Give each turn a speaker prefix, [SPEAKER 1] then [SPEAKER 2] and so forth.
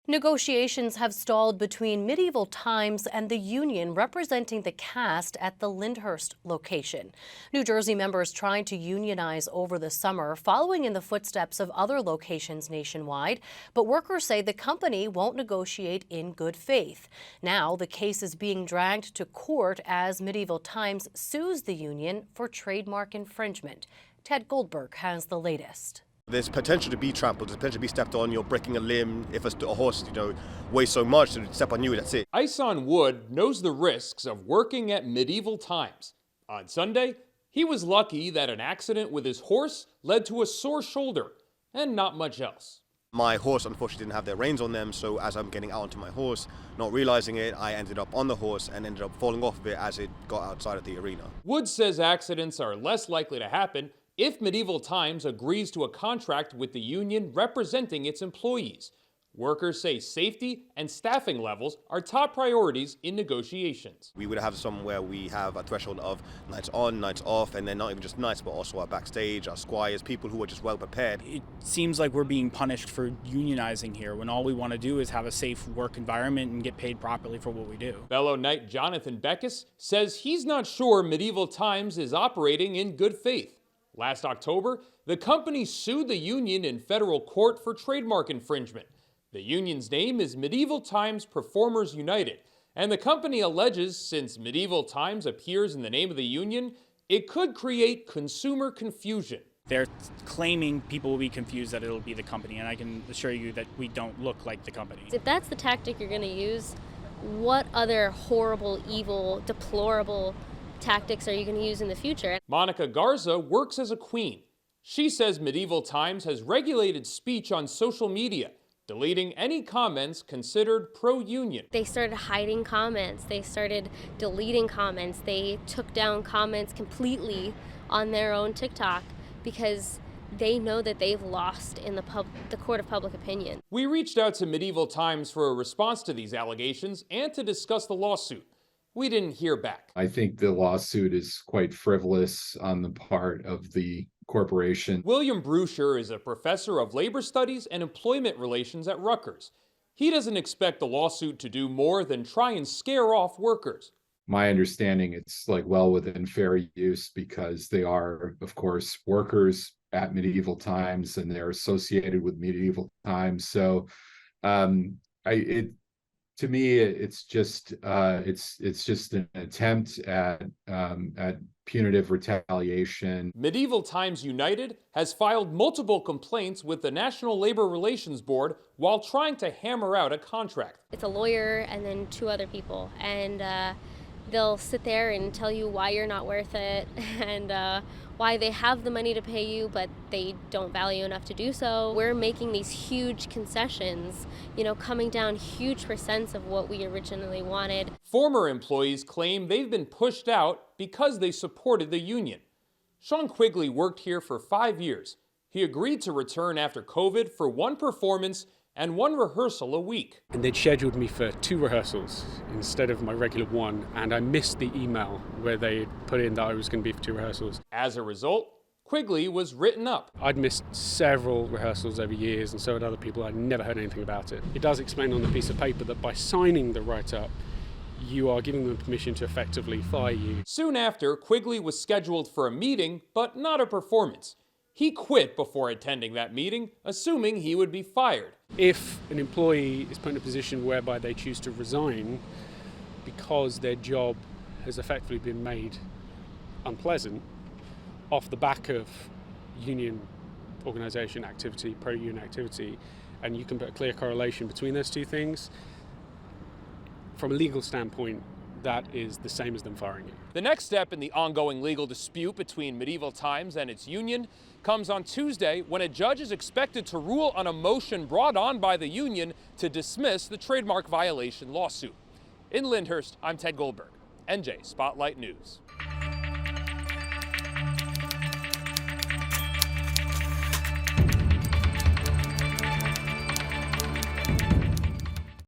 [SPEAKER 1] Negotiations have stalled between Medieval Times and the union representing the cast at the Lyndhurst location. New Jersey members trying to unionize over the summer, following in the footsteps of other locations nationwide, but workers say the company won't negotiate in good faith. Now the case is being dragged to court as Medieval Times sues the union for trademark infringement. Ted Goldberg has the latest.
[SPEAKER 2] There's potential to be trampled, there's potential to be stepped on, you're breaking a limb. If a horse, weighs so much, to step on you, that's it.
[SPEAKER 3] Isan Wood knows the risks of working at Medieval Times. On Sunday, he was lucky that an accident with his horse led to a sore shoulder and not much else.
[SPEAKER 2] My horse unfortunately didn't have their reins on them, so as I'm getting out onto my horse, not realizing it, I ended up on the horse and ended up falling off of it as it got outside of the arena.
[SPEAKER 3] Wood says accidents are less likely to happen if Medieval Times agrees to a contract with the union representing its employees. Workers say safety and staffing levels are top priorities in negotiations.
[SPEAKER 2] We would have somewhere we have a threshold of nights on, nights off, and then not even just nights, but also our backstage, our squires, people who are just well prepared.
[SPEAKER 4] It seems like we're being punished for unionizing here when all we want to do is have a safe work environment and get paid properly for what we do.
[SPEAKER 3] Fellow Knight Jonathan Beckus says he's not sure Medieval Times is operating in good faith. Last October, the company sued the union in federal court for trademark infringement. The union's name is Medieval Times Performers United, and the company alleges since Medieval Times appears in the name of the union, it could create consumer confusion.
[SPEAKER 4] They're claiming people will be confused that it'll be the company, and I can assure you that we don't look like the company.
[SPEAKER 5] If that's the tactic you're going to use, what other horrible, evil, deplorable tactics are you going to use in the future?
[SPEAKER 3] Monica Garza works as a queen. She says Medieval Times has regulated speech on social media, deleting any comments considered pro-union.
[SPEAKER 5] They started hiding comments. They started deleting comments. They took down comments completely on their own TikTok because they know that they've lost in the court of public opinion.
[SPEAKER 3] We reached out to Medieval Times for a response to these allegations and to discuss the lawsuit. We didn't hear back.
[SPEAKER 6] I think the lawsuit is quite frivolous on the part of the corporation.
[SPEAKER 3] William Bruscher is a professor of labor studies and employment relations at Rutgers. He doesn't expect the lawsuit to do more than try and scare off workers.
[SPEAKER 6] My understanding, it's well within fair use because they are, of course, workers at Medieval Times and they're associated with Medieval Times. So to me, it's just an attempt at punitive retaliation.
[SPEAKER 3] Medieval Times United has filed multiple complaints with the National Labor Relations Board while trying to hammer out a contract.
[SPEAKER 5] It's a lawyer and then two other people, and they'll sit there and tell you why you're not worth it and why they have the money to pay you, but they don't value enough to do so. We're making these huge concessions, coming down huge percents of what we originally wanted.
[SPEAKER 3] Former employees claim they've been pushed out because they supported the union. Sean Quigley worked here for 5 years. He agreed to return after COVID for one performance and one rehearsal a week.
[SPEAKER 7] And they'd scheduled me for 2 rehearsals instead of my regular one, and I missed the email where they put in that I was going to be for 2 rehearsals.
[SPEAKER 3] As a result, Quigley was written up.
[SPEAKER 7] I'd missed several rehearsals over years, and so had other people. I'd never heard anything about it. It does explain on the piece of paper that by signing the write-up, you are giving them permission to effectively fire you.
[SPEAKER 3] Soon after, Quigley was scheduled for a meeting, but not a performance. He quit before attending that meeting, assuming he would be fired.
[SPEAKER 7] If an employee is put in a position whereby they choose to resign because their job has effectively been made unpleasant off the back of union organisation activity, pro-union activity, and you can put a clear correlation between those two things, from a legal standpoint, that is the same as them firing you.
[SPEAKER 3] The next step in the ongoing legal dispute between Medieval Times and its union comes on Tuesday when a judge is expected to rule on a motion brought on by the union to dismiss the trademark violation lawsuit. In Lyndhurst, I'm Ted Goldberg, NJ Spotlight News.